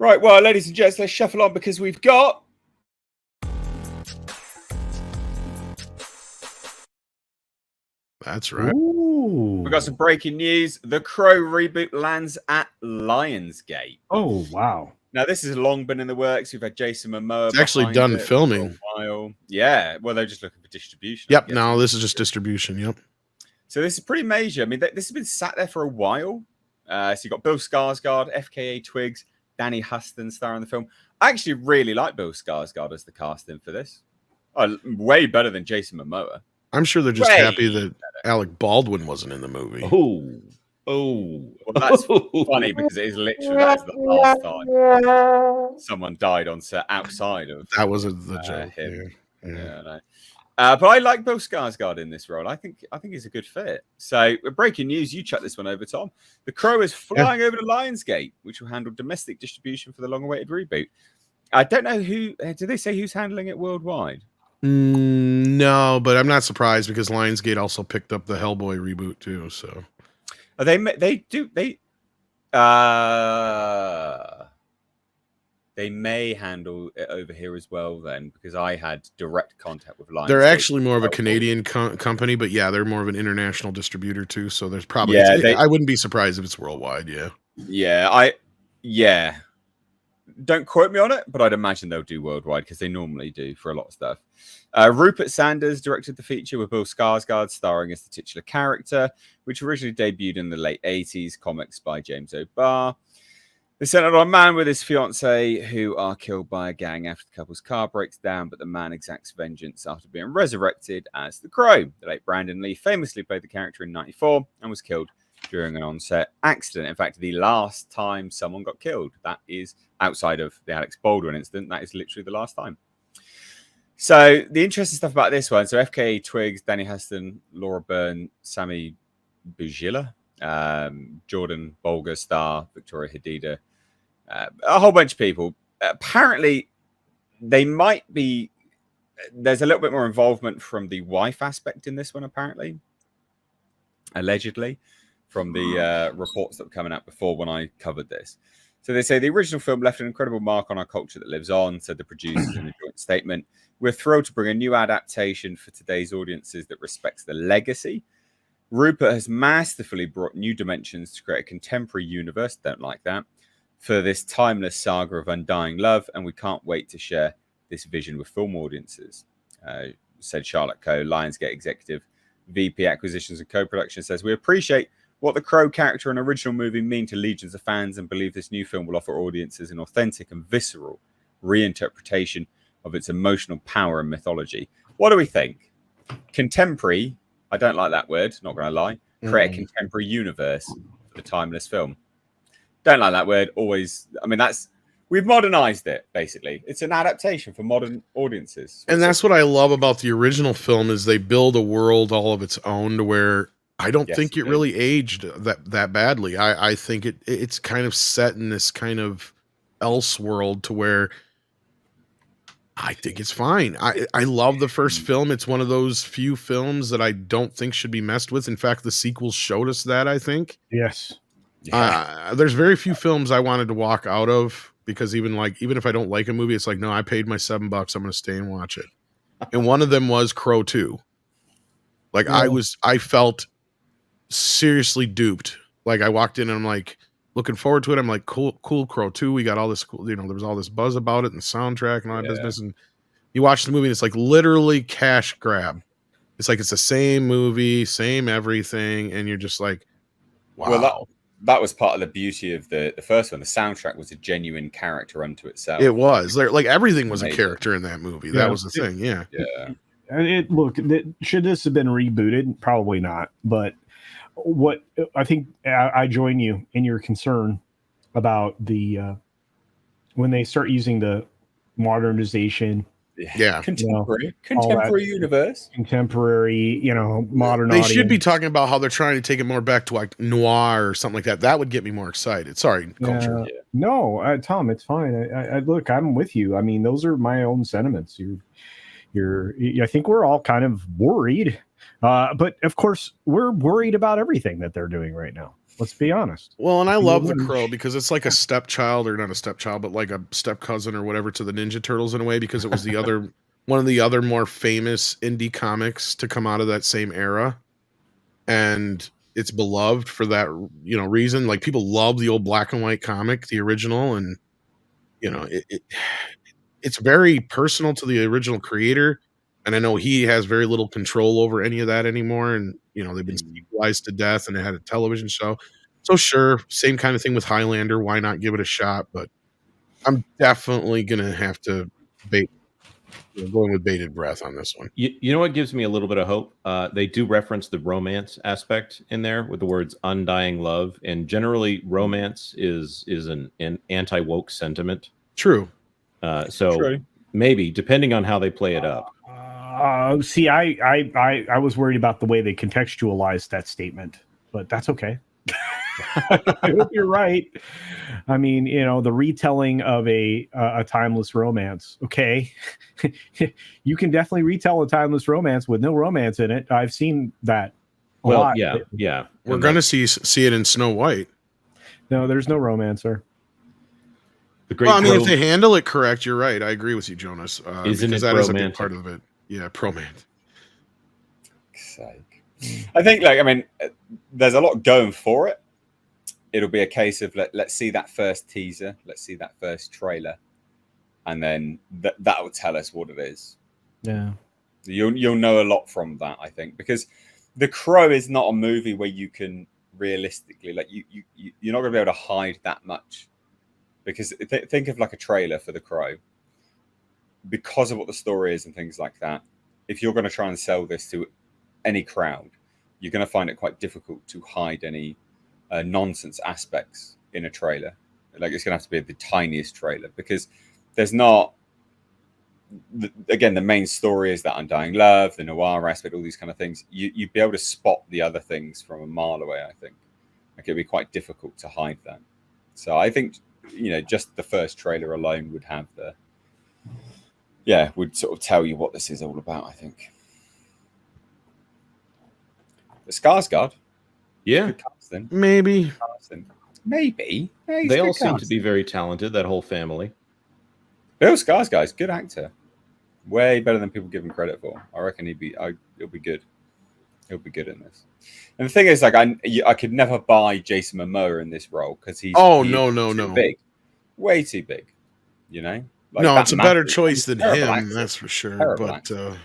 Right, well, ladies and gents, let's shuffle on because we've got... That's right. Ooh. We've got some breaking news. The Crow reboot lands at Lionsgate. Oh, wow. Now, this has long been in the works. We've had Jason Momoa. It's actually done filming for a while. Yeah, well, they're just looking for distribution. Yep, no, this is just distribution. Yep. So this is pretty major. I mean, this has been sat there for a while. So you've got Bill Skarsgård, FKA Twigs, Danny Huston starring in the film. I actually really like Bill Skarsgård as the casting for this. Oh, way better than Jason Momoa. I'm sure they're just happy that Alec Baldwin wasn't in the movie. Well, that's funny because it is literally the last time someone died on set outside of that was the joke. Him. Yeah, no. But I like Bill Skarsgård in this role. I think he's a good fit. So, breaking news, you chuck this one over, Tom. The Crow is flying over to Lionsgate, which will handle domestic distribution for the long-awaited reboot. I don't know who. Did they say who's handling it worldwide? No, but I'm not surprised because Lionsgate also picked up the Hellboy reboot too. So, they may handle it over here as well then, because I had direct contact with Lionsgate. They're actually more of a Canadian company, but yeah, they're more of an international distributor too. So there's probably I wouldn't be surprised if it's worldwide. Yeah. Don't quote me on it, but I'd imagine they'll do worldwide because they normally do for a lot of stuff. Rupert Sanders directed the feature with Bill Skarsgård starring as the titular character, which originally debuted in the late 80s, comics by James O'Barr. They centered on a man with his fiancée who are killed by a gang after the couple's car breaks down, but the man exacts vengeance after being resurrected as the Crow. The late Brandon Lee famously played the character in 1994 and was killed during an on-set accident. In fact, the last time someone got killed, that is outside of the Alex Baldwin incident, that is literally the last time. So the interesting stuff about this one, so FKA Twigs, Danny Huston, Laura Byrne, Sammy Bujilla, Jordan Bolger star, Victoria Hadida, a whole bunch of people. Apparently, there's a little bit more involvement from the wife aspect in this one, apparently. Allegedly, from the reports that were coming out before when I covered this. So they say the original film left an incredible mark on our culture that lives on, said the producers in a joint statement. We're thrilled to bring a new adaptation for today's audiences that respects the legacy. Rupert has masterfully brought new dimensions to create a contemporary universe, don't like that, for this timeless saga of undying love, and we can't wait to share this vision with film audiences, said Charlotte Coe, Lionsgate executive, VP Acquisitions and Co-Production, says, we appreciate what the Crow character and original movie mean to legions of fans and believe this new film will offer audiences an authentic and visceral reinterpretation of its emotional power and mythology. What do we think? Contemporary, I don't like that word, not going to lie. Create a contemporary universe for the timeless film. Don't like that word, always. I mean, we've modernized it, basically. It's an adaptation for modern audiences. And that's what I love about the original film is they build a world all of its own to where I don't think it really aged that badly. I think it's kind of set in this kind of else world to where I think it's fine. I love the first film. It's one of those few films that I don't think should be messed with. In fact, the sequels showed us that, I think. Yes. There's very few films I wanted to walk out of because even if I don't like a movie, it's like, no, I paid my $7. I'm going to stay and watch it. And one of them was Crow 2. Like I felt seriously duped. Like I walked in and I'm like looking forward to it. I'm like, cool Crow 2. We got all this cool, there was all this buzz about it and the soundtrack and all that business. And you watch the movie and it's like literally cash grab. It's like it's the same movie, same everything, and you're just like, wow. Well, that was part of the beauty of the first one. The soundtrack was a genuine character unto itself. It was. Like everything was a character in that movie. That was the thing. Yeah. Should this have been rebooted? Probably not. But what I think I join you in your concern about the when they start using the modernization. Yeah. Contemporary universe. Contemporary, modern They audience. should be talking about how they're trying to take it more back to like noir or something like that. That would get me more excited. Sorry, culture. No, Tom, it's fine. I look, I'm with you. I mean, those are my own sentiments. I think we're all kind of worried. But of course, we're worried about everything that they're doing right now. Let's be honest. Well, and I People love The lynch. Crow because it's like a stepchild, or not a stepchild, but like a step cousin or whatever to the Ninja Turtles in a way, because it was the other one of the other more famous indie comics to come out of that same era, and it's beloved for that reason. Like, people love the old black and white comic, the original, and it's very personal to the original creator. And I know he has very little control over any of that anymore. And, they've been sequelized to death, and it had a television show. So sure, same kind of thing with Highlander. Why not give it a shot? But I'm definitely going to have to going with bated breath on this one. You know what gives me a little bit of hope? They do reference the romance aspect in there with the words undying love. And generally, romance is an anti-woke sentiment. True. So True. maybe, depending on how they play it up. See, I was worried about the way they contextualized that statement, but that's okay. I hope you're right. I mean, the retelling of a timeless romance. Okay, you can definitely retell a timeless romance with no romance in it. I've seen that. A Well, lot. yeah. We're gonna see it in Snow White. No, there's no romance there. The great Well, I mean, Crow- if they handle it correct, you're right. I agree with you, Jonas. Isn't because it that is a big romantic? part of it. Yeah, promance. Sake. I think, there's a lot going for it. It'll be a case of let's see that first teaser, let's see that first trailer, and then that will tell us what it is. Yeah, you'll know a lot from that, I think, because The Crow is not a movie where you can realistically, you're not going to be able to hide that much. Because think of like a trailer for The Crow, because of what the story is and things like that. If you're going to try and sell this to any crowd, you're going to find it quite difficult to hide any nonsense aspects in a trailer. Like, it's going to have to be the tiniest trailer, because there's not. Again, the main story is that undying love, the noir aspect, all these kind of things. You'd be able to spot the other things from a mile away. I think it'd be quite difficult to hide that. So I think just the first trailer alone would have would sort of tell you what this is all about, I think. The Skarsgård. Yeah. Good casting. Maybe. Maybe. Yeah, They all seem to be very talented, that whole family. Bill Skarsgård's good actor. Way better than people give him credit for. I reckon he'll be good. He'll be good in this. And the thing is, I could never buy Jason Momoa in this role, because he's no. big. Way too big. Like, No, it's a better massive. choice than Terrible him, actor. that's for sure. Terrible But actor.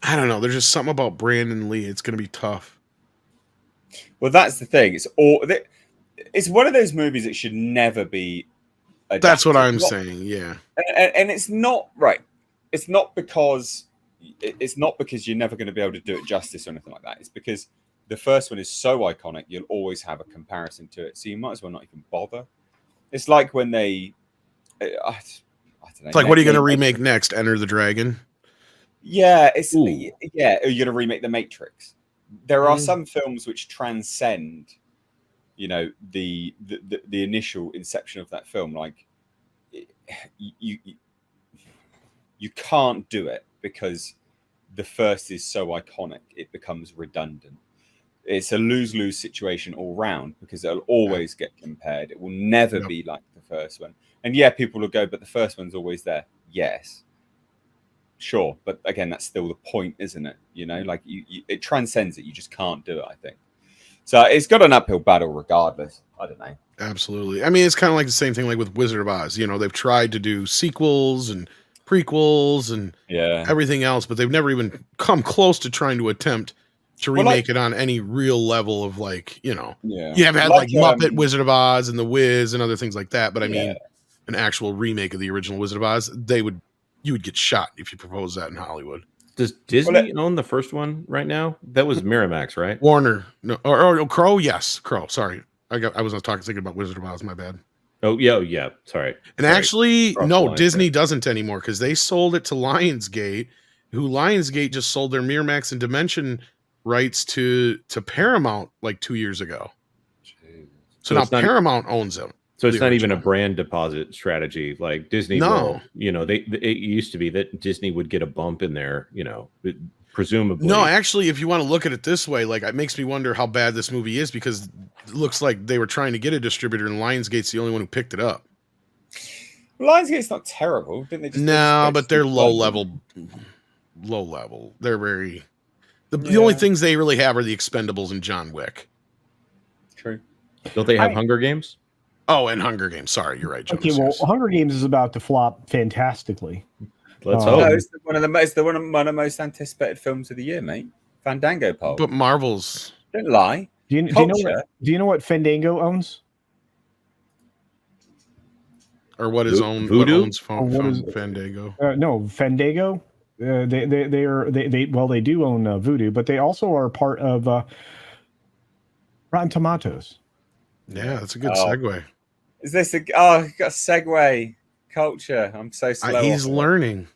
I don't know. There's just something about Brandon Lee. It's going to be tough. Well, that's the thing. It's one of those movies that should never be adapted. That's what I'm saying. Yeah. And it's not right. It's not because you're never going to be able to do it justice or anything like that. It's because the first one is so iconic, you'll always have a comparison to it. So you might as well not even bother. It's like when they, I don't know. It's like, what are you going to remake next? Enter the Dragon? Yeah, are Ooh. you going to remake The Matrix? There are some films which transcend, the initial inception of that film. Like, you can't do it because the first is so iconic, it becomes redundant. It's a lose-lose situation all round, because it'll always get compared. It will never be like the first one. And people will go, but the first one's always there. Yes. Sure. But again, that's still the point, isn't it? Like, it transcends it. You just can't do it, I think. So it's got an uphill battle regardless. I don't know. Absolutely. I mean, it's kind of like the same thing like with Wizard of Oz. They've tried to do sequels and prequels and everything else, but they've never even come close to trying to attempt to remake it on any real level of, like, you have had like Muppet Wizard of Oz and The Wiz and other things like that. But I mean, an actual remake of the original Wizard of Oz, you would get shot if you propose that in Hollywood. Does Disney own the first one right now? That was Miramax, right? Warner, no, or Crow. Yes, Crow. Sorry, I was thinking about Wizard of Oz. My bad. Oh yeah. Sorry. And actually, no, Lionsgate. Disney doesn't anymore, because they sold it to Lionsgate, who Lionsgate just sold their Miramax and Dimension rights to Paramount like 2 years ago. Jeez. So now Paramount owns them. So it's not even a brand deposit strategy like Disney. No. It used to be that Disney would get a bump in their, presumably. No, actually, if you want to look at it this way, like it makes me wonder how bad this movie is because it looks like they were trying to get a distributor and Lionsgate's the only one who picked it up. Lionsgate's not terrible, didn't they? No, but they're low level. level. They're very the only things they really have are the Expendables and John Wick. True. Don't they have Hunger Games? Oh, and Hunger Games. Sorry, you're right, Jonas. Okay, well, yes. Hunger Games is about to flop fantastically. Let's Oh. hope. No, it's one of the most anticipated films of the year, mate. Fandango poll. But Marvel's. Don't lie. Do you know what Fandango owns? Or what is owned? Voodoo? What owns Fandango? No, Fandango. They do own Voodoo, but they also are part of Rotten Tomatoes. Yeah, that's a good segue. Is this you got segue culture? I'm so slow. He's learning.